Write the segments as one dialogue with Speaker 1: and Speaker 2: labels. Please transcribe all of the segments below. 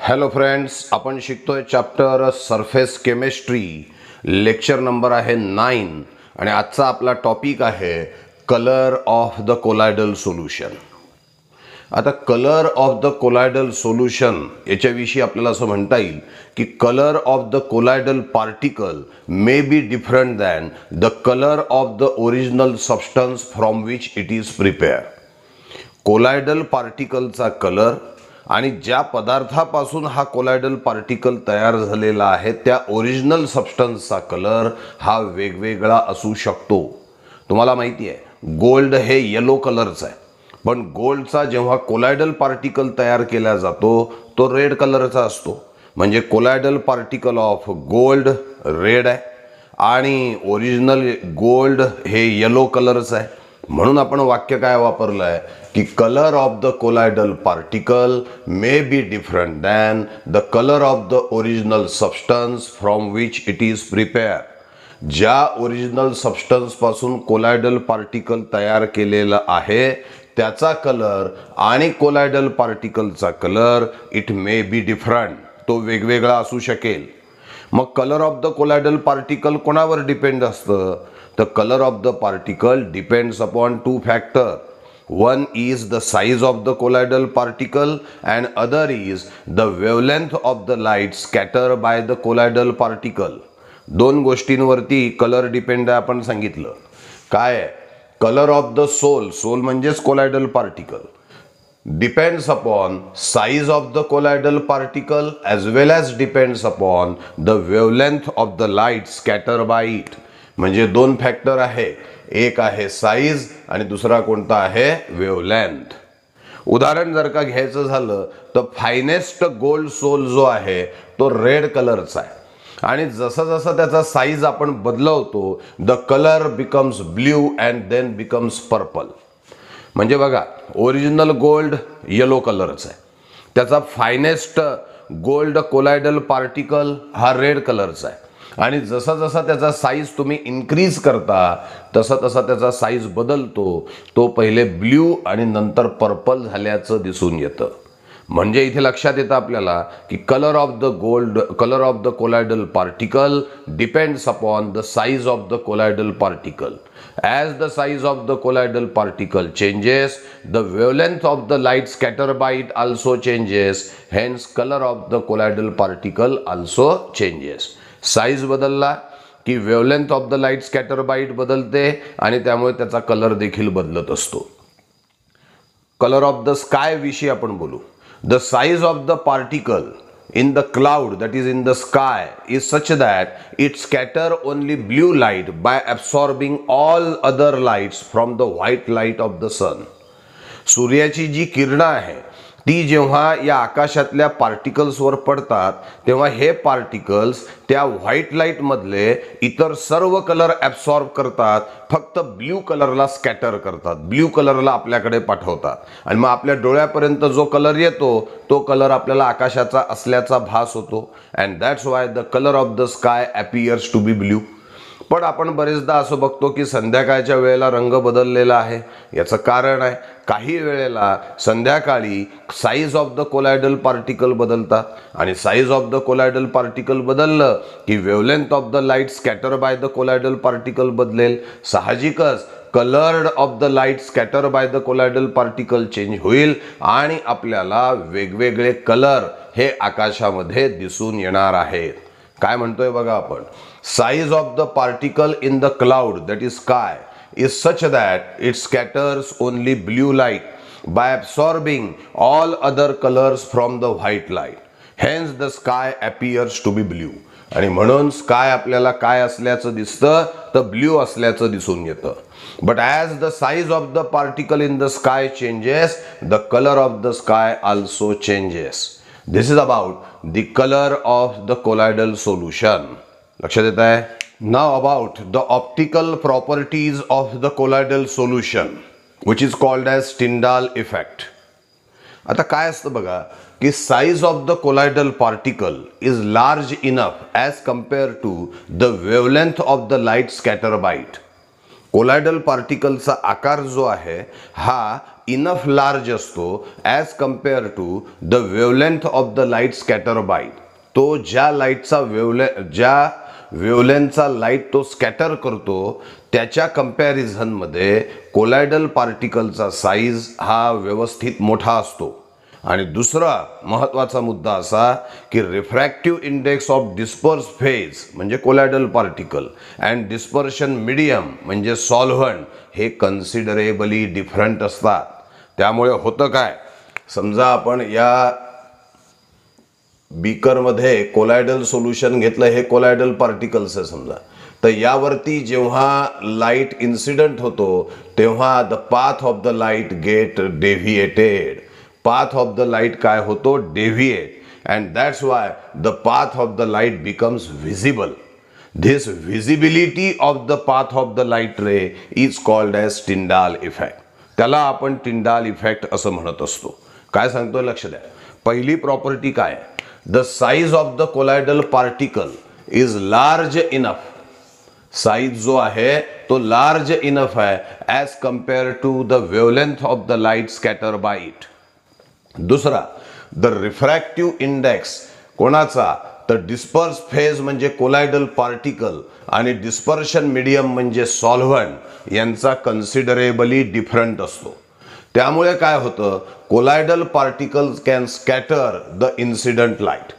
Speaker 1: Hello friends, आपण शिकतोय chapter surface chemistry. Lecture number आहे 9 आणि आजचा आपला टॉपिक आहे colour of the colloidal solution. आता colour of the colloidal solution याच्याविषयी आपल्याला असं म्हणता येईल की colour of the colloidal particle may be different than the colour of the original substance from which it is prepare. Colloidal पार्टिकलचा colour आणि ज्या पदार्थापासून हा कोलायडल पार्टिकल तयार झालेला आहे त्या ओरिजिनल सबस्टन्सचा कलर हा वेगवेगळा असू शकतो. तुम्हाला माहिती आहे गोल्ड हे येलो कलरचं आहे, पण गोल्डचा जेव्हा कोलायडल पार्टिकल तयार केला जातो तो रेड कलरचा असतो. म्हणजे colloidal particle of gold red आहे आणि ओरिजिनल गोल्ड हे येलो कलरचं आहे. म्हणून आपण वाक्य काय वापरलं आहे की colour of the colloidal particle may be different than the colour of the original substance from which it is prepare. ज्या ओरिजिनल सबस्टन्सपासून कोलायडल पार्टिकल तयार केलेला आहे त्याचा कलर आणि कोलायडल पार्टिकलचा colour it may be different, तो वेगवेगळा असू शकेल. मग colour of the colloidal particle कोणावर डिपेंड असतं? The color of the particle depends upon two factors. One is the size of the colloidal particle and other is the wavelength of the light scattered by the colloidal particle. दोन गोष्टींवरती colour depend आहे आपण सांगितलं. काय आहे? Colour of the soul म्हणजेच कोलायडल particle depends upon size of the colloidal particle as well as depends upon the wavelength of the light scattered by it. म्हणजे दोन फॅक्टर आहे, एक आहे साईज आणि दुसरा कोणता आहे? वेवलेंथ. उदाहरण जर का घ्यायचं झालं तर फायनेस्ट गोल्ड सोल जो आहे तो रेड कलरचा आहे आणि जसा जसा त्याचा साईज आपण बदलवतो the colour becomes blue and then becomes purple. म्हणजे बघा ओरिजिनल गोल्ड येलो कलरचा आहे, त्याचा फायनेस्ट गोल्ड कोलायडल पार्टिकल हा रेड कलरचा आहे आणि जसा जसा त्याचा साईज तुम्ही इन्क्रीज करता तसा तसा त्याचा साईज बदलतो, तो पहिले ब्ल्यू आणि नंतर पर्पल झाल्याचं दिसून येतं. म्हणजे इथे लक्षात येतं आपल्याला की colour of the colloidal particle depends upon the size of the colloidal particle. As the size of the colloidal particle changes, the wavelength of the light scattered by it also changes. Hence, color of the colloidal particle also changes. Size बदलला की wavelength of the light scatter बाईट बदलते आणि त्यामुळे त्याचा colour देखील बदलत असतो. कलर ऑफ द स्काय विषयी आपण बोलू. The size of the particle in the cloud, that is in the sky, is such that it scatter only blue light by absorbing all other lights from the white light of the sun. सूर्याची जी किरणं आहे ती जेव्हा या आकाशातल्या पार्टिकल्सवर पडतात तेव्हा हे particles त्या व्हाईट लाईट मधले इतर सर्व कलर ॲब्सॉर्ब करतात, फक्त ब्ल्यू कलरला स्कॅटर करतात, ब्ल्यू कलरला आपल्याकडे पाठवतात आणि मग आपल्या डोळ्यापर्यंत जो कलर येतो तो कलर आपल्याला आकाशाचा असल्याचा भास होतो. And that's why the colour of the sky appears to be blue. पण आपण बरेचदा असं बघतो की संध्याकाळच्या वेळेला रंग बदललेला आहे. याचं कारण आहे काही वेळेला संध्याकाळी size of the colloidal particle बदलतात आणि size of the colloidal particle बदललं की wavelength of the light scatter by the colloidal particle बदलेल. साहजिकच coloured of the light scatter by the colloidal particle change होईल आणि आपल्याला वेगवेगळे कलर हे आकाशामध्ये दिसून येणार आहेत. काय म्हणतोय बघा आपण, size of the particle in the cloud that is sky is such that it scatters only blue light by absorbing all other colors from the white light. Hence the sky appears to be blue. आणि म्हणून sky आपल्याला काय असल्याचं दिसतं तर blue असल्याचं दिसून येतं. But as the size of the particle in the sky changes, the color of the sky also changes. This is about the color of the colloidal solution. लक्षात येत आहे? Now about the optical properties of the colloidal solution, which is called as Tyndall effect. आता काय असतं बघा की size of the colloidal particle is large enough as compare to the wavelength of the light scatter by it. Colloidal पार्टिकलचा आकार जो आहे हा इनफ लार्ज असतो as compare to the wavelength of the light scatter by it. तो ज्या लाईटचा ज्या वेवलेंथचा लाईट तो स्कॅटर करतो त्याच्या कंपॅरिझनमध्ये कोलायडल पार्टिकलचा साईज हा व्यवस्थित मोठा असतो. आणि दुसरा महत्त्वाचा मुद्दा असा की refractive index of disperse phase म्हणजे colloidal particle and dispersion medium म्हणजे सॉल्व्हंट हे कन्सिडरेबली डिफरंट असतात. त्यामुळे होतं काय, समजा आपण या बीकरमध्ये कोलायडल सोल्युशन घेतलं, हे कोलायडल पार्टिकल्स आहे समजा, तर यावरती जेव्हा लाईट इन्सिडंट होतो तेव्हा the path of the light get deviated. Path of the light काय होतो, deviate, and that's why the path of the light becomes visible. This visibility of the path of the light ray is called as Tyndall effect. त्याला आपण Tyndall effect असं म्हणत असतो. काय सांगतोय लक्ष द्या. पहिली प्रॉपर्टी काय, the size of the colloidal particle is large enough. Size जो आहे तो लार्ज इनफ आहे as compare to the wavelength of the light scatter by it. दुसरा, द रिफ्रॅक्टिव्ह इंडेक्स कोणाचा, तर डिस्पर्स फेज म्हणजे कोलायडल पार्टिकल आणि डिस्पर्शन मीडियम म्हणजे सॉल्व्हंट यांचा कन्सिडरेबली डिफरंट असतो. त्यामुळे काय होतं, colloidal particles can scatter the incident light.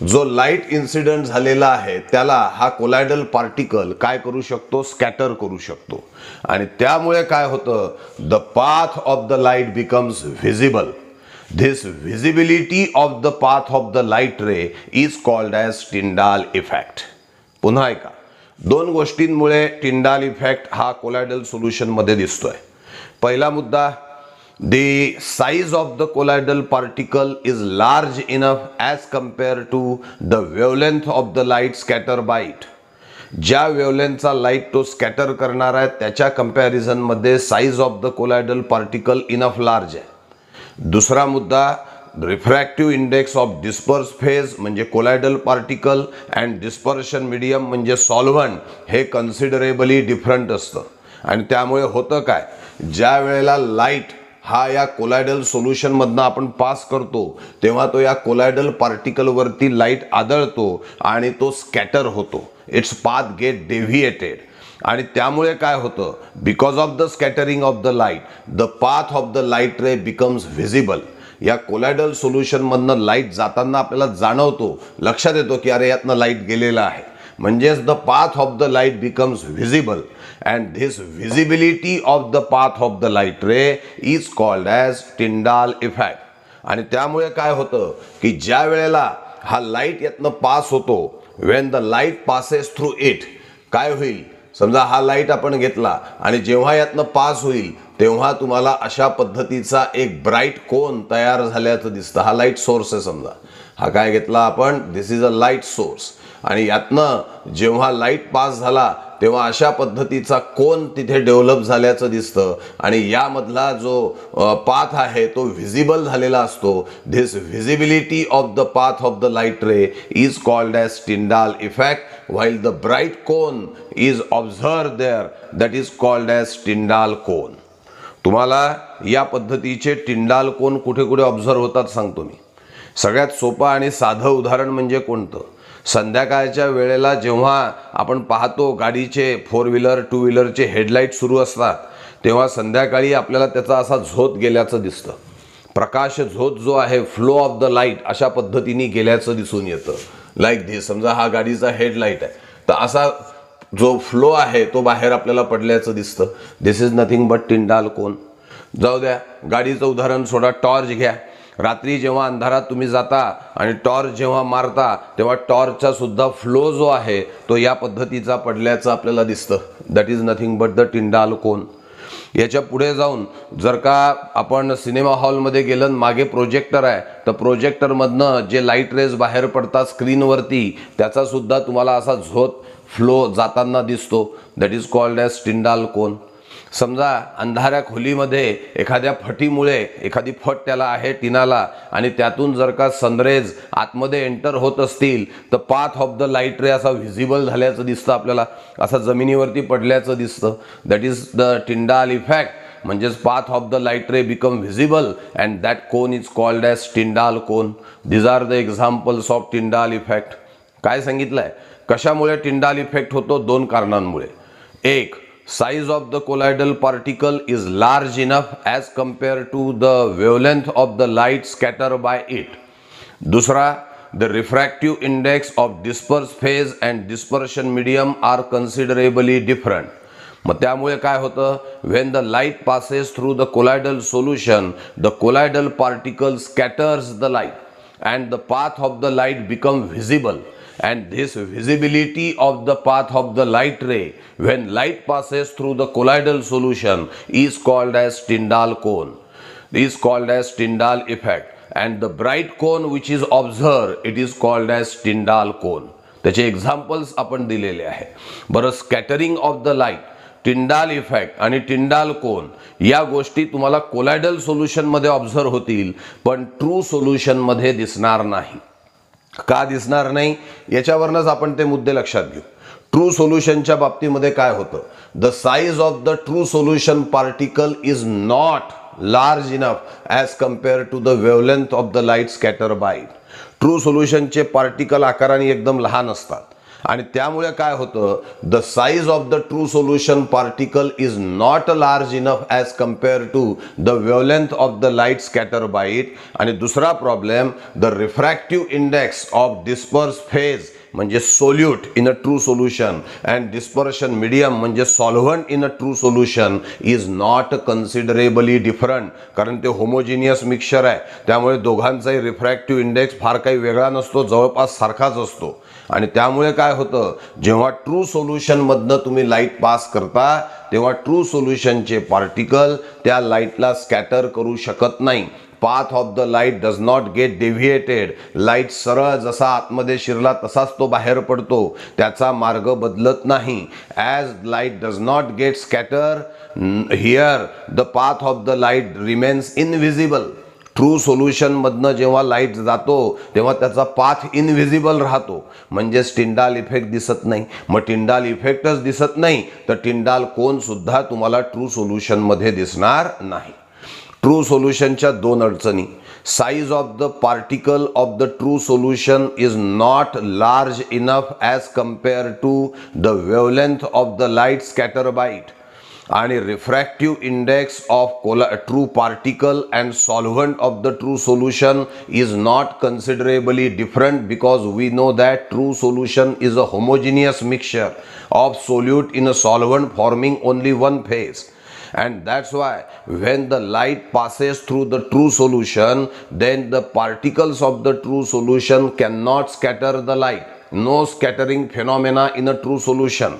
Speaker 1: जो लाईट इन्सिडंट झालेला आहे त्याला हा कोलायडल पार्टिकल काय करू शकतो, स्कॅटर करू शकतो. आणि त्यामुळे काय होतं, the path of the light becomes visible. This visibility of the path of the light ray is called as Tyndall effect. पुन्हा ऐका, दोन गोष्टींमुळे टिंडाल इफेक्ट हा कोलायडल सोल्युशन मध्ये दिसतोय. पहिला मुद्दा, the size of the colloidal particle is large enough as compared to the wavelength of the light scattered by it. ज्या वेवलेंथचा लाईट तो स्कॅटर करणार आहे त्याच्या कंपॅरिझन मध्ये size of the colloidal particle enough large आहे. दुसरा मुद्दा, refractive index of disperse phase म्हणजे colloidal particle and dispersion medium म्हणजे सॉल्व्हंट हे कन्सिडरेबली डिफरंट असतं. आणि त्यामुळे होतं काय, ज्या वेळेला लाईट हा या कोलायडल सोल्युशनमधनं आपण पास करतो तेव्हा तो या कोलायडल पार्टिकलवरती लाईट आदळतो आणि तो स्कॅटर होतो. Its path get deviated. आणि त्यामुळे काय होतं, because of the scattering of the light the path of the light ray becomes visible. या कोलायडल सोल्युशनमधनं लाईट जाताना आपल्याला जाणवतो, लक्षात येतो की अरे यातनं लाईट गेलेला आहे. म्हणजेच the path of the light becomes visible and this visibility of the path of the light ray is called as Tyndall effect. आणि त्यामुळे काय होतं की ज्या वेळेला हा लाईट यातनं पास होतो, Wien the light passes through it, काय होईल, समजा हा लाईट आपण घेतला आणि जेव्हा यातनं पास होईल तेव्हा तुम्हाला अशा पद्धतीचा एक ब्राईट कोन तयार झाल्याचं दिसतं. हा लाईट सोर्स आहे समजा, हा काय घेतला आपण, दिस इज अ लाईट सोर्स. आणि यातनं जेव्हा लाईट पास झाला तेव्हा अशा पद्धतीचा कोन तिथे डेव्हलप झाल्याचं दिसतं आणि यामधला जो पाथ आहे तो व्हिजिबल झालेला असतो. This visibility of the path of the light ray is called as Tyndall effect while the bright cone is observed there, that is called as Tyndall cone. तुम्हाला या पद्धतीचे टिंडाल कोन कुठे कुठे ऑब्झर्व होतात सांगतो मी. सगळ्यात सोपं आणि साधं उदाहरण म्हणजे कोणतं, संध्याकाळच्या वेळेला जेव्हा आपण पाहतो गाडीचे 4 व्हीलर 2 व्हीलरचे हेडलाईट सुरू असतात तेव्हा संध्याकाळी आपल्याला त्याचा असा झोत गेल्याचं दिसतं. प्रकाश झोत जो आहे, फ्लो ऑफ द लाईट अशा पद्धतीने गेल्याचं दिसून येतं. लाईक धिस, समजा हा गाडीचा हेडलाईट आहे तर असा जो फ्लो आहे तो बाहेर आपल्याला पडल्याचं दिसतं. दिस इज नथिंग बट टिंडाल कोन. जाऊ द्या, गाडीचं उदाहरण सोडा, टॉर्च घ्या. रात्री जेव्हा अंधारात तुम्ही जाता आणि टॉर्च जेव्हा मारता तेव्हा टॉर्चचा सुद्धा फ्लो जो आहे तो या पद्धतीचा पडल्याचं आपल्याला दिसतं. That is nothing but the Tyndall cone. याच्या पुढे जाऊन जर का आपण सिनेमा हॉलमध्ये गेलं, मागे प्रोजेक्टर आहे तर प्रोजेक्टरमधनं जे लाईट रेज बाहेर पडतात स्क्रीनवरती त्याचा सुद्धा तुम्हाला असा झोत फ्लो जाताना दिसतो. That is called as Tyndall cone. समजा अंधाऱ्या खोलीमध्ये एखाद्या फटीमुळे, एखादी फट त्याला आहे टिनाला आणि त्यातून जर का सनरेज आतमध्ये एंटर होत असतील तर path of the light ray असा व्हिजिबल झाल्याचं दिसतं आपल्याला, असा जमिनीवरती पडल्याचं दिसतं. That is the Tyndall effect म्हणजेच path of the light ray become visible and that cone is called as Tyndall cone. These are the examples of Tyndall effect. काय सांगितलंय, कशामुळे टिंडाल इफेक्ट होतो? दोन कारणांमुळे. एक, size of the colloidal particle is large enough as compared to the wavelength of the light scattered by it. दूसरा, the refractive index of disperse phase and dispersion medium are considerably different. मग त्यामुळे काय होतं, when the light passes through the colloidal solution, the colloidal particle scatters the light and the path of the light become visible. And this visibility of the path of the light ray when light passes through the colloidal solution is called as Tyndall cone, is called as Tyndall effect. And the bright cone which is observed, it is called as Tyndall cone. त्याचे examples आपण दिलेले आहे. बरं, scattering of the light, Tyndall effect आणि Tyndall cone या गोष्टी तुम्हाला कोलायडल solution मध्ये ऑब्झर्व होतील, पण ट्रू सोल्युशन मध्ये दिसणार नाही. का दिसणार नाही, याच्यावरच आपण ते मुद्दे लक्षात घेऊ. ट्रू सोल्युशनच्या बाबतीमध्ये काय होतं, the size of the true solution particle is not large enough as compare to the wavelength of the light scatter by it. True सोल्युशनचे पार्टिकल आकाराने एकदम लहान असतात आणि त्यामुळे काय होतं, the size of the true solution particle is not large enough as compare to the wavelength of the light scatter by it. आणि दुसरा problem, the refractive index of disperse phase म्हणजे solute in a true solution and dispersion medium म्हणजे solvent in a true solution is not considerably different. कारण ते homogeneous mixture आहे, त्यामुळे दोघांचाही refractive index फार काही वेगळा नसतो, जवळपास सारखाच असतो. आणि त्यामुळे काय होतं, जेव्हा ट्रू सोल्युशन मधनं तुम्ही लाईट पास करता तेव्हा ट्रू सोल्युशनचे पार्टिकल त्या लाईटला स्कॅटर करू शकत नाही. Path of the light does not get deviated. Light सरळ जसा आतमध्ये शिरला तसाच तो बाहेर पडतो, त्याचा मार्ग बदलत नाही. As light does not gate scatter here the path of the light remains invisible. True solution मधनं जेव्हा लाईट जातो तेव्हा त्याचा पाथ इनव्हिजिबल राहतो, म्हणजेच टिंडाल इफेक्ट दिसत नाही. मग टिंडाल इफेक्टच दिसत नाही तर टिंडाल कोन सुद्धा तुम्हाला ट्रू सोल्युशन मध्ये दिसणार नाही. ट्रू सोल्युशनच्या दोन अडचणी, size of the particle of the true solution is not large enough as compare to the wavelength of the light scatter by it. आणि refractive index of true particle and solvent of the true solution is not considerably different because we know that true solution is a homogeneous mixture of solute in a solvent forming only one phase. And that's why when the light passes through the true solution, then the particles of the true solution cannot scatter the light. No scattering phenomena in a true solution,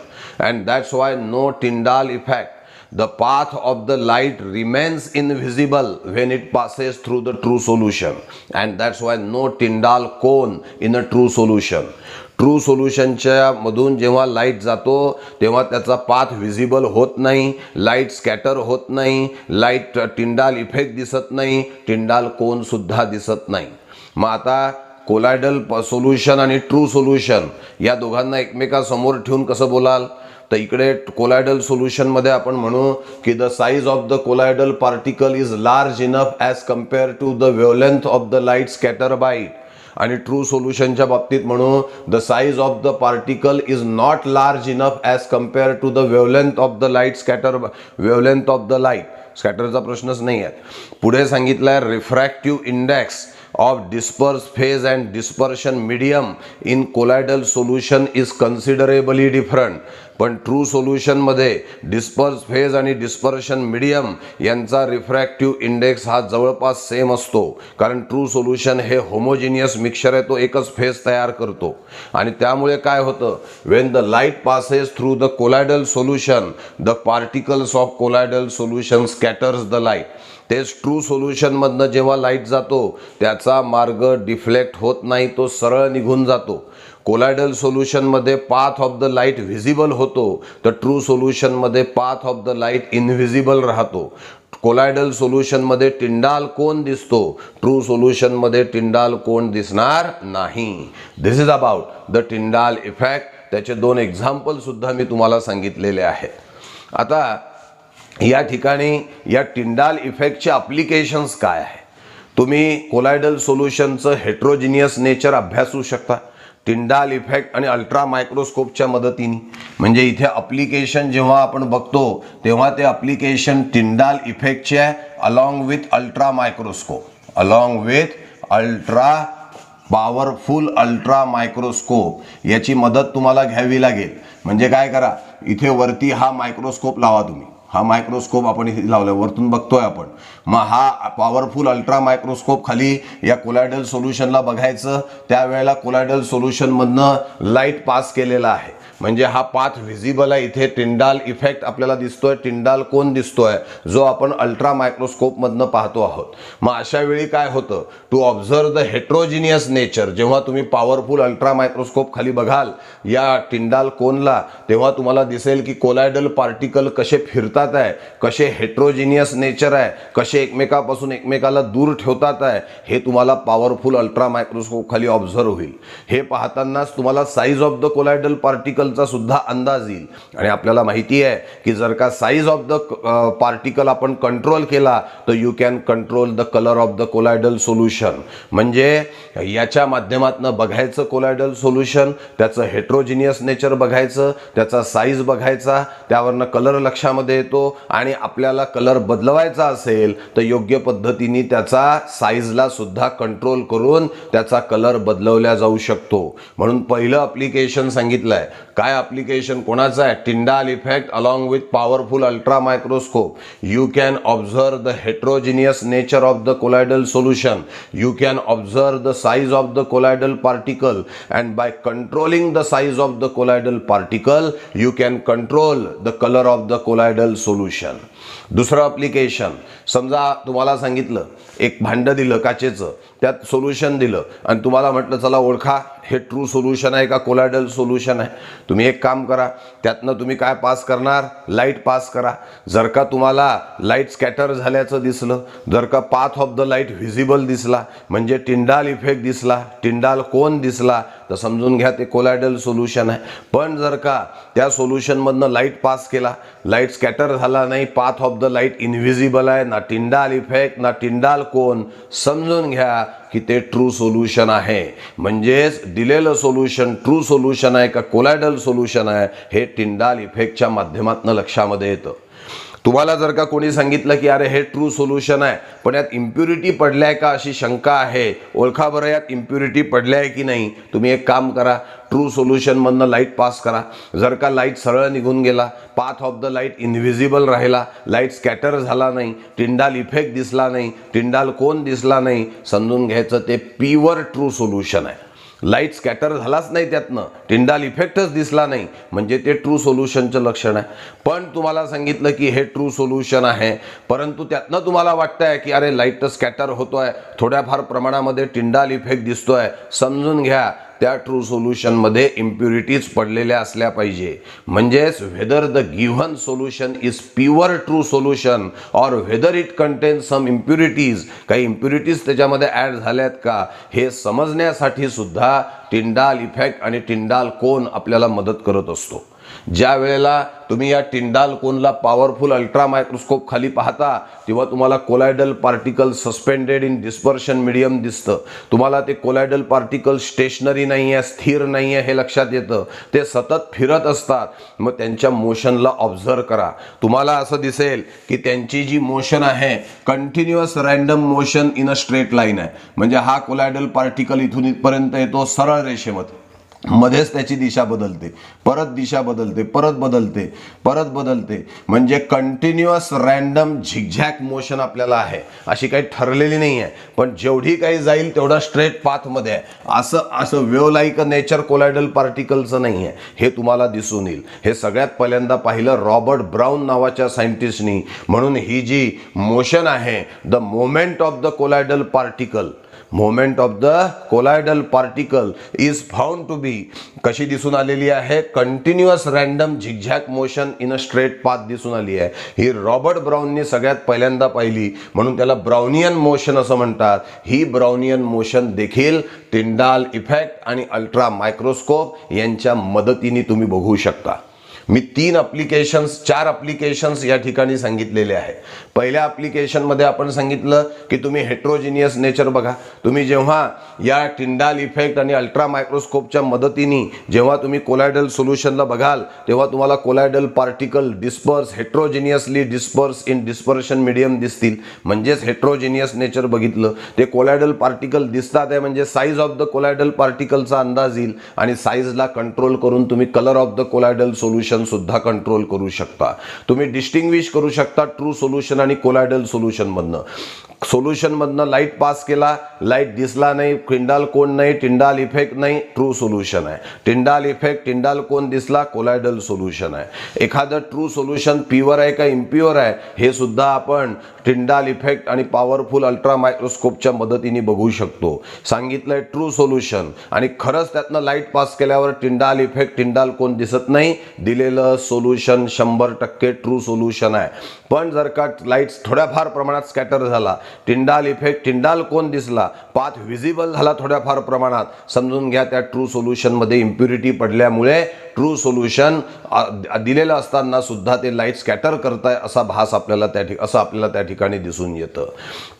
Speaker 1: and that's why no Tyndall effect. The path of the light remains invisible when it passes through the true solution, and that's why no Tyndall cone in a true solution. True सोल्युशनच्या मधून जेव्हा light जातो तेव्हा त्याचा path visible होत नाही, light scatter होत नाही, लाईट टिंडाल इफेक्ट दिसत नाही, टिंडाल कोन सुद्धा दिसत नाही. मग आता कोलायडल सोल्युशन आणि ट्रू सोल्युशन या दोघांना एकमेकासमोर ठेवून कसं बोलाल, तर इकडे कोलायडल सोल्युशन मध्ये आपण म्हणू की the size of the colloidal particle is large enough as compare to the wavelength of the light scatter by it. आणि ट्रू सोल्युशनच्या बाबतीत म्हणू the size of the particle is not large enough as compare to the wavelength of the light scatter wavelength of the light. स्कॅटरचा प्रश्नच नाही आहे. पुढे सांगितलंय refractive index of disperse phase and dispersion medium in colloidal solution is considerably different. पण true solution मध्ये disperse phase आणि dispersion medium यांचा रिफ्रॅक्टिव्ह इंडेक्स हा जवळपास सेम असतो, कारण ट्रू सोल्युशन हे होमोजिनियस मिक्सचर आहे, तो एकच फेज तयार करतो. आणि त्यामुळे काय होतं, when the light passes through the colloidal solution the particles of colloidal solution scatters the light. तेच ट्रू सोल्युशन मधनं जेव्हा लाईट जातो त्याचा मार्ग डिफ्लेक्ट होत नाही, तो सरळ निघून जातो. कोलायडल सोल्युशन मध्ये path of the light visible होतो, तर ट्रू सोल्युशन मध्ये path of the light invisible राहतो. कोलायडल सोल्युशन मध्ये टिंडाल कोन दिसतो, ट्रू सोल्युशन मध्ये टिंडाल कोन दिसणार नाही. This is about the Tyndall effect. त्याचे दोन एक्झाम्पल सुद्धा मी तुम्हाला सांगितलेले आहेत. आता या ठिकाणी या टिंडाल इफेक्टचे ॲप्लिकेशन्स काय आहे, तुम्ही कोलायडल सोल्युशनचं हेट्रोजिनियस नेचर अभ्यासू शकता टिंडाल इफेक्ट आणि अल्ट्रा मायक्रोस्कोपच्या मदतीने. म्हणजे इथे ॲप्लिकेशन जेव्हा आपण बघतो तेव्हा ते ॲप्लिकेशन टिंडाल इफेक्टचे आहे along with ultra microscope, along with ultra powerful ultra microscope याची मदत तुम्हाला घ्यावी लागेल. म्हणजे काय करा, इथे वरती हा मायक्रोस्कोप लावा तुम्ही, हा मायक्रोस्कोप आपण इथे लावला वरतून बघतोय आपण, मग हा पॉवरफुल अल्ट्रा मायक्रोस्कोप खाली या कोलायडल सोल्युशनला बघायचं. त्यावेळेला कोलायडल सोल्युशनमधनं लाईट पास केलेला आहे, म्हणजे हा पाथ व्हिजिबल आहे. इथे टिंडाल इफेक्ट आपल्याला दिसतोय, टिंडाल कोन दिसतोय जो आपण अल्ट्रा मायक्रोस्कोप मधनं पाहतो आहोत. मग अशा वेळी काय होतं, to observe the heterogeneous nature, जेव्हा तुम्ही पॉवरफुल अल्ट्रा मायक्रोस्कोप खाली बघाल या टिंडाल कोनला, तेव्हा तुम्हाला दिसेल की कोलायडल पार्टिकल कसे फिरतात आहे, कसे हेट्रोजिनियस नेचर आहे, कसे एकमेकापासून एकमेकाला दूर ठेवतात आहे, हे तुम्हाला पॉवरफुल अल्ट्रा मायक्रोस्कोप खाली ऑब्झर्व होईल. हे पाहतानाच तुम्हाला size of the colloidal particle चा सुद्धा अंदाज येईल. आणि आपल्याला माहिती आहे की जर का साईज ऑफ द पार्टिकल आपण कंट्रोल केला तर you can control the colour of the colloidal solution. म्हणजे याच्या माध्यमातून बघायचं कोलायडल सोल्युशन, त्याचं हेट्रोजिनियस नेचर बघायचं, त्याचा साईज बघायचा, त्यावरनं कलर लक्षामध्ये येतो. आणि आपल्याला कलर बदलवायचा असेल तर योग्य पद्धतीने त्याचा साईजला सुद्धा कंट्रोल करून त्याचा कलर बदलवला जाऊ शकतो. म्हणून पहिलं ॲप्लिकेशन सांगितलंय. काय ॲप्लिकेशन कोणाचं आहे, Tyndall effect along with powerful ultra microscope. You can observe the heterogeneous nature of the colloidal solution, you can observe the size of the colloidal particle, and by controlling the size of the colloidal particle you can control the colour of the colloidal solution. दुसरं application, समजा तुम्हाला सांगितलं एक भांडं दिलं काचेचं, त्यात solution दिलं आणि तुम्हाला म्हटलं चला ओळखा हे ट्रू सोल्युशन आहे का कोलायडल सोल्युशन आहे. तुम्ही एक काम करा, त्यातनं तुम्ही काय पास करणार, लाईट पास करा. जर का तुम्हाला लाईट स्कॅटर झाल्याचं दिसलं, जर का path of the light visible दिसला, म्हणजे टिंडाल इफेक्ट दिसला, टिंडाल कोन दिसला, तर समजून घ्या ते कोलायडल सोल्युशन आहे. पण जर का त्या सोल्युशनमधनं लाईट पास केला, लाईट स्कॅटर झाला नाही, path of the light invisible आहे, ना टिंडाल इफेक्ट ना टिंडाल कोन, समजून घ्या की ते ट्रू सोल्युशन आहे. म्हणजेच दिलेलं सोल्युशन ट्रू सोल्युशन आहे का कोलायडल सोल्युशन आहे हे टिंडाल इफेक्टच्या माध्यमातून लक्षामध्ये येतं. तुम्हाला जर का कोणी सांगितलं की अरे हे ट्रू सोल्युशन आहे पण यात इम्प्युरिटी पडल्या का अशी शंका आहे, ओळखा बरं यात इम्प्युरिटी पडल्या आहे की नाही. तुम्ही एक काम करा, ट्रू सोल्युशनमधनं लाईट पास करा. जर का लाईट सरळ निघून गेला, path of the light invisible राहिला, लाईट स्कॅटर झाला नाही, टिंडाल इफेक्ट दिसला नाही, टिंडाल कोन दिसला नाही, समजून घ्यायचं ते प्युअर ट्रू सोल्युशन आहे. लाईट स्कॅटर झालाच नाही, त्यातनं टिंडाल इफेक्टच दिसला नाही, म्हणजे ते ट्रू सोल्युशनचं लक्षण आहे. पण तुम्हाला सांगितलं की हे ट्रू सोल्युशन आहे, परंतु त्यातनं तुम्हाला वाटतंय की अरे लाईट स्कॅटर होतोय, थोड्याफार प्रमाणामध्ये टिंडाल इफेक्ट दिसतोय, समजून घ्या त्या ट्रू सोल्युशनमध्ये इम्प्युरिटीज पडलेल्या असल्या पाहिजे. म्हणजेच whether the given solution is pure true solution or whether it contains some impurities, काही इम्प्युरिटीज त्याच्यामध्ये ॲड झाल्यात का हे समजण्यासाठी सुद्धा टिंडाल इफेक्ट आणि टिंडाल कोन आपल्याला मदत करत असतो. ज्या वेळेला तुम्ही या टिंडाल कोनला पॉवरफुल अल्ट्रा मायक्रोस्कोप खाली पाहता तेव्हा तुम्हाला colloidal particle suspended in dispersion medium दिसतं. तुम्हाला ते कोलायडल पार्टिकल स्टेशनरी नाही आहे, स्थिर नाही आहे हे लक्षात येतं, ते सतत फिरत असतात. मग त्यांच्या मोशनला ऑब्झर्व करा, तुम्हाला असं दिसेल की त्यांची जी मोशन आहे continuous random motion in a straight line आहे. म्हणजे हा कोलायडल पार्टिकल इथून इथपर्यंत येतो सरळ रेषेमध्ये, मध्येच त्याची दिशा बदलते, परत दिशा बदलते, परत बदलते, परत बदलते. म्हणजे कंटिन्युअस रँडम झिगझॅग मोशन आपल्याला आहे, अशी काही ठरलेली नाही आहे, पण जेवढी काही जाईल तेवढा स्ट्रेट पाथमध्ये आहे. असं वेव लाईक नेचर कोलायडल पार्टिकलचं नाही आहे, हे तुम्हाला दिसून येईल. हे सगळ्यात पहिल्यांदा पाहिलं रॉबर्ट ब्राउन नावाच्या सायंटिस्टनी. म्हणून ही जी मोशन आहे, the moment of the colloidal particle, moment of the colloidal particle is found to be कशी दिसून आलेली आहे, continuous random zigzag motion in a straight path दिसून आली आहे. ही रॉबर्ट ब्राउनने सगळ्यात पहिल्यांदा पाहिली, म्हणून त्याला ब्राउनियन मोशन असं म्हणतात. ही ब्राउनियन मोशन देखील टिंडाल इफेक्ट आणि अल्ट्रा मायक्रोस्कोप यांच्या मदतीने तुम्ही बघू शकता. मी 4 ॲप्लिकेशन्स या ठिकाणी सांगितलेले आहे. पहिल्या ॲप्लिकेशनमध्ये आपण सांगितलं की तुम्ही हेट्रोजिनियस नेचर बघा. तुम्ही जेव्हा या टिंडाल इफेक्ट आणि अल्ट्रा मायक्रोस्कोपच्या मदतीने जेव्हा तुम्ही कोलायडल सोल्युशनला बघाल तेव्हा तुम्हाला colloidal particle heterogeneously disperse in dispersion medium दिसतील. म्हणजेच हेट्रोजिनियस नेचर बघितलं ते कोलायडल पार्टिकल दिसतात आहे म्हणजे साईज ऑफ द कोलायडल पार्टिकलचा अंदाज येईल आणि साईजला कंट्रोल करून तुम्ही colour of the colloidal solution सुद्धा कंट्रोल करू शकता. तुम्ही डिस्टिंग्विश करू शकता ट्रू सोल्युशन आणि कोलायडल सोल्युशनमधनं लाईट पास केला, लाईट दिसला नाही, टिंडाल कोन नाही, टिंडाल इफेक्ट नाही, ट्रू सोल्युशन आहे. टिंडाल इफेक्ट, टिंडाल कोन दिसला, कोलायडल सोल्युशन आहे. एखादं ट्रू सोल्युशन प्युअर आहे का इम्प्युअर आहे हे सुद्धा आपण टिंडाल इफेक्ट आणि पॉवरफुल अल्ट्रा मायक्रोस्कोपच्या मदतीने बघू शकतो. सांगितलंय ट्रू सोल्युशन आणि खरंच त्यातनं लाईट पास केल्यावर टिंडाल इफेक्ट, टिंडाल कोन दिसत नाही. दिलेलं सोल्युशन 100% ट्रू सोल्युशन आहे. पण जर का लाईट थोड्याफार प्रमाणात स्कॅटर झाला, टिंडाल इफेक्ट, टिंडाल कोन दिसला, पाथ व्हिजिबल झाला थोड्याफार प्रमाणात, समजून घ्या त्या ट्रू सोल्युशनमध्ये इम्प्युरिटी पडल्यामुळे ट्रू सोल्युशन दिलेलं असताना सुद्धा ते लाईट स्कॅटर करताय असा भास आपल्याला त्या ठिकाणी दिसून येतं.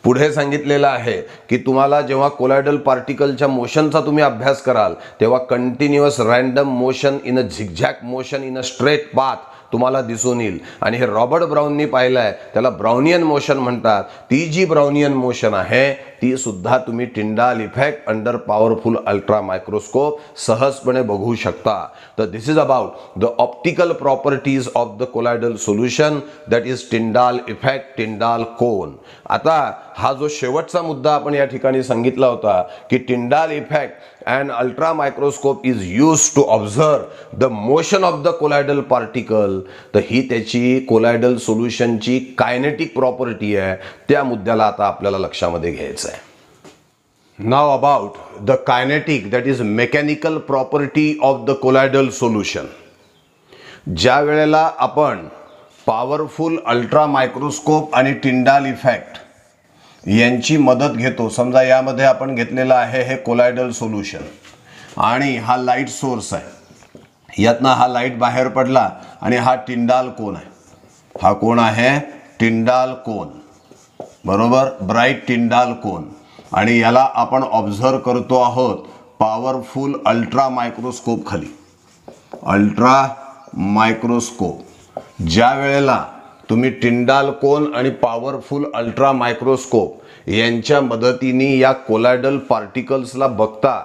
Speaker 1: पुढे सांगितलेलं आहे की तुम्हाला जेव्हा कोलायडल पार्टिकलच्या मोशनचा तुम्ही अभ्यास कराल तेव्हा continuous random motion in a zigzag motion in a straight path तुम्हाला दिसून येईल. आणि हे रॉबर्ट ब्राउननी पाहिलंय, त्याला ब्राउनियन मोशन म्हणतात. ती जी ब्राउनियन मोशन आहे ती सुद्धा तुम्ही Tyndall effect under powerful ultra microscope सहजपणे बघू शकता. तर this is about the optical properties of the colloidal solution, that is Tyndall effect, Tyndall cone. आता हा जो शेवटचा मुद्दा आपण या ठिकाणी सांगितला होता की Tyndall effect and ultra microscope is use to observe the motion of the colloidal particle, तर ही त्याची कोलायडल सोल्युशनची कायनेटिक प्रॉपर्टी आहे. त्या मुद्द्याला आता आपल्याला लक्षामध्ये घ्यायचं आहे. Now about the kinetic, that is mechanical property of the colloidal solution. ज्या वेळेला आपण पॉवरफुल अल्ट्रा मायक्रोस्कोप आणि टिंडाल इफेक्ट यांची मदत घेतो, समजा यामध्ये आपण घेतलेलं आहे हे कोलायडल सोल्युशन आणि हा लाईट सोर्स आहे, यातनं हा लाईट बाहेर पडला आणि हा टिंडाल कोन आहे. हा कोण आहे? टिंडाल कोन, बरोबर, ब्राईट टिंडाल कोन. आणि याला आपण ऑब्झर्व करतो आहोत पॉवरफुल अल्ट्रा मायक्रोस्कोप खाली. अल्ट्रा मायक्रोस्कोप ज्या वेळेला तुम्ही टिंडाल कोन आणि पॉवरफुल अल्ट्रा मायक्रोस्कोप यांच्या मदतीने या कोलायडल पार्टिकल्सला बघता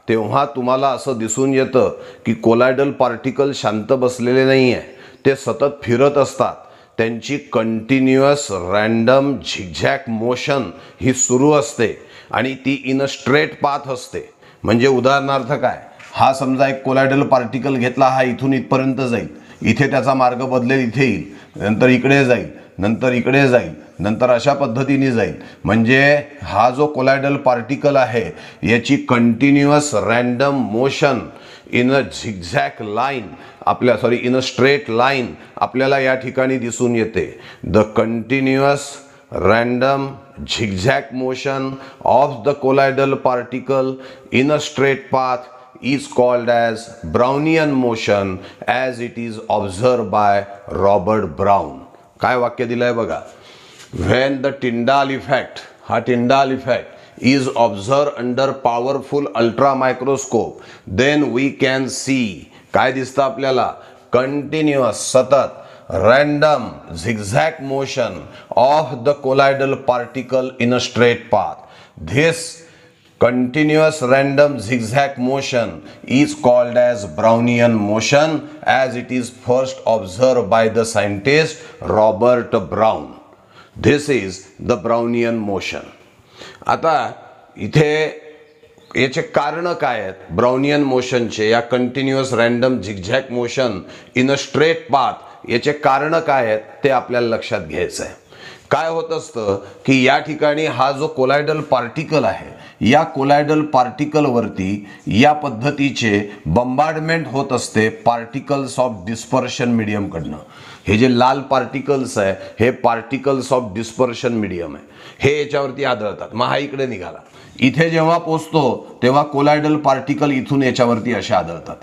Speaker 1: तेव्हा तुम्हाला असं दिसून येतं की कोलायडल पार्टिकल शांत बसलेले नाही आहे, ते सतत फिरत असतात. त्यांची कंटिन्युअस रँडम झिगझॅग मोशन ही सुरू असते आणि ती इन अ स्ट्रेट पाथ असते. म्हणजे उदाहरणार्थ काय, हा समजा एक कोलायडल पार्टिकल घेतला, हा इथून इथपर्यंत जाईल, इथे त्याचा मार्ग बदलेल, इथे येईल, नंतर इकडे जाईल, नंतर इकडे जाईल, नंतर अशा पद्धतीने जाईल. म्हणजे हा जो कोलायडल पार्टिकल आहे याची continuous random motion in a zigzag line in a straight line आपल्याला या ठिकाणी दिसून येते. The continuous random zigzag motion of the colloidal particle in a straight path is called as Brownian motion as it is observed by Robert Brown. काय वाक्य दिलंय बघा, when the Tyndall effect, हा Tyndall effect is observed under powerful ultra microscope, then we can see, काय दिसतं आपल्याला, continuous सतत random zigzag motion of the colloidal particle in a straight path. This continuous random zigzag motion is called as Brownian motion as it is first observed by the scientist Robert Brown. This is the Brownian motion. आता इथे याचे कारण काय आहेत Brownian मोशनचे, या continuous random zigzag motion in a straight path, याचे कारण काय आहेत ते आपल्याला लक्षात घ्यायचं आहे. काय होत असतं की या ठिकाणी हा जो कोलायडल पार्टिकल आहे, या कोलायडल पार्टिकल वरती या पद्धतीचे बंबार्डमेंट होत असते पार्टिकल्स ऑफ डिस्पर्शन मीडियम कडनं. हे जे लाल पार्टिकल्स आहे हे पार्टिकल्स ऑफ डिस्पर्शन मीडियम आहे, हे याच्यावरती आढळतात. मग हा इकडे निघाला, इथे जेव्हा पोचतो तेव्हा कोलायडल पार्टिकल इथून याच्यावरती असे आढळतात.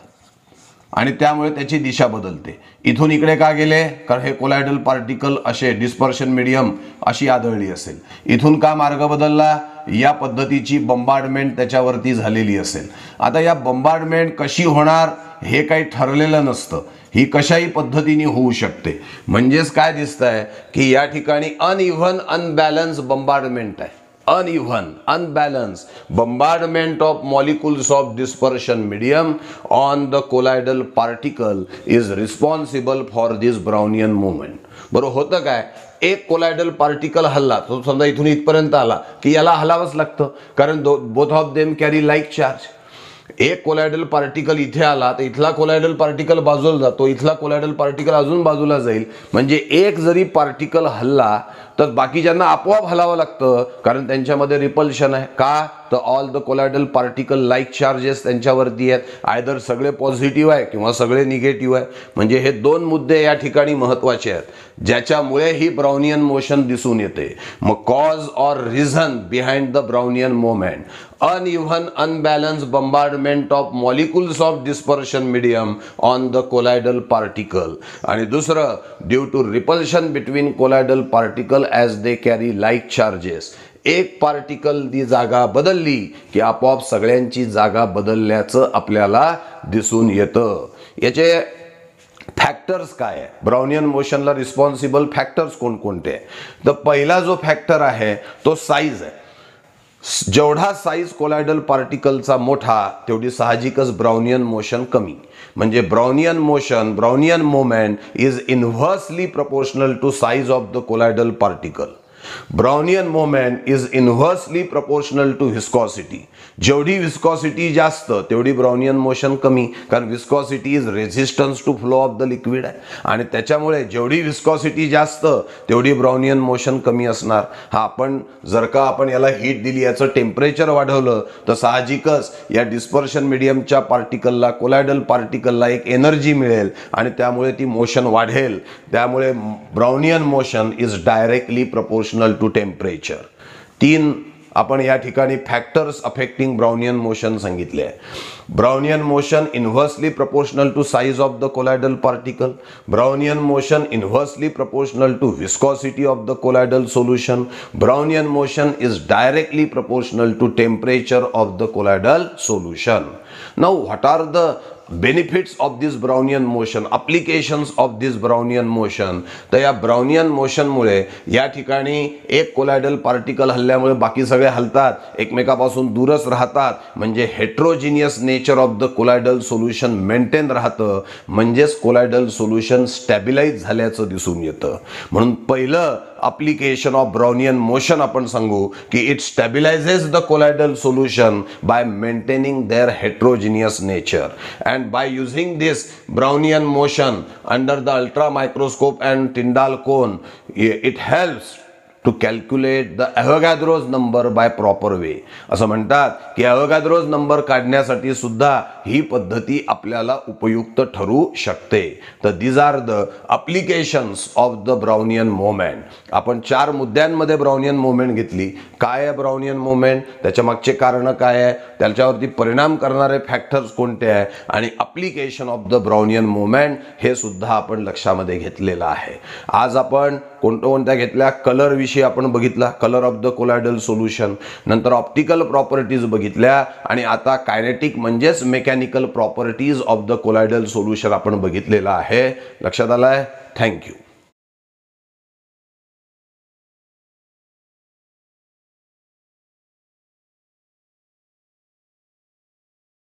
Speaker 1: आणि त्यामुळे त्याची दिशा बदलते. इथून इकडे का गेले, कारण हे कोलायडल पार्टिकल असे डिस्पर्शन मीडियम अशी आढळली असेल. इथून का मार्ग बदलला, या पद्धतीची बंबार्डमेंट त्याच्यावरती झालेली असेल. आता या बंबार्डमेंट कशी होणार हे काही ठरलेलं नसतं, ही कशाही पद्धतीने होऊ शकते. म्हणजेच काय दिसतंय की या ठिकाणी अनइव्हन अनबॅलन्स बंबार्डमेंट आहे. Uneven, unbalanced bombardment of molecules of dispersion medium on the colloidal particle is responsible for this Brownian movement. बरोबर होतं काय, एक कोलायडल पार्टिकल हल्ला तो समजा इथून इथपर्यंत आला की याला हलावंच लागतं, कारण both of them carry like charge. एक कोलायडल पार्टिकल इथे आला तर इथला कोलायडल पार्टिकल बाजूला जातो, इथला कोलायडल पार्टिकल अजून बाजूला जाईल. म्हणजे एक जरी पार्टिकल हल्ला तर बाकीच्यांना आपोआप हलावं लागतं, कारण त्यांच्यामध्ये रिपल्शन आहे. का, तर all the colloidal particle like charges त्यांच्यावरती आहेत. आयदर सगळे पॉझिटिव्ह आहे किंवा सगळे निगेटिव्ह आहे. म्हणजे हे दोन मुद्दे या ठिकाणी महत्त्वाचे आहेत, ज्याच्यामुळे ही ब्राउनियन मोशन दिसून येते. मग cause or reason behind the Brownian moment, uneven unbalanced bombardment of molecules of dispersion medium on the colloidal particle. आणि दुसरं, due to repulsion between colloidal particle as they carry like charges. एक particle ती जागा बदलली की आपोआप सगळ्यांची जागा बदलल्याचं आपल्याला दिसून येतं. याचे फॅक्टर्स काय आहे, ब्राउनियन मोशनला रिस्पॉन्सिबल फॅक्टर्स कोणकोणते? तर पहिला जो फॅक्टर आहे तो साईज आहे. जेवढा साईज कोलायडल पार्टिकलचा मोठा तेवढी साहजिकच ब्राउनियन मोशन कमी. म्हणजे Brownian moment is inversely proportional to size of the colloidal particle. Brownian moment is inversely proportional to viscosity. जेवढी विस्कॉसिटी जास्त तेवढी ब्राउनियन मोशन कमी, कारण viscosity is resistance to flow of the liquid आहे. आणि त्याच्यामुळे जेवढी विस्कॉसिटी जास्त तेवढी ब्राउनियन मोशन कमी असणार. आपण जर का आपण याला हीट दिली, याचं टेम्परेचर वाढवलं तर साहजिकच या डिस्पर्शन मीडियमच्या पार्टिकलला, कोलायडल पार्टिकलला एक एनर्जी मिळेल आणि त्यामुळे ती मोशन वाढेल. त्यामुळे Brownian motion is directly proportional to temperature. 3 आपण या ठिकाणी फॅक्टर्स अफेक्टिंग ब्राउनियन मोशन सांगितले आहे. Brownian motion inversely proportional to size of the colloidal particle. Brownian motion inversely proportional to viscosity of the colloidal solution. Brownian motion is directly proportional to temperature of the colloidal solution. Now what are the benefits of this Brownian motion, applications of this Brownian motion? तर या Brownian मोशनमुळे या ठिकाणी एक कोलायडल particle हल्ल्यामुळे बाकी सगळे हलतात, एकमेकापासून दूरच राहतात. म्हणजे heterogeneous nature of the colloidal solution maintain राहतं. म्हणजेच कोलायडल सोल्युशन स्टॅबिलाइज झाल्याचं दिसून येतं. म्हणून पहिलं application of Brownian motion आपण सांगू की it stabilizes the colloidal solution by maintaining their heterogeneous nature. And by using this Brownian motion under the ultra microscope and Tyndall cone, it helps to calculate the Avogadro's number by proper way. असं म्हणतात की Avogadro's number काढण्यासाठी सुद्धा ही पद्धती आपल्याला उपयुक्त ठरू शकते. तर these are the applications of the Brownian moment. आपण 4 मुद्द्यांमध्ये ब्राउनियन मोमेंट घेतली. काय आहे ब्राउनियन मोमेंट, त्याच्या मागचे कारण काय आहे, त्याच्यावरती परिणाम करणारे फॅक्टर्स कोणते आहे, आणि application of the Brownian moment हे सुद्धा आपण लक्षामध्ये घेतलेलं आहे. आज आपण कोणत्या घेतल्या, कलर विषयी आपण बघितला, colour of the colloidal solution. नंतर ऑप्टिकल प्रॉपर्टीज बघितल्या आणि आता कायनेटिक म्हणजेच mechanical properties of the colloidal solution आपण बघितलेला आहे. लक्षात आलाय? थँक्यू.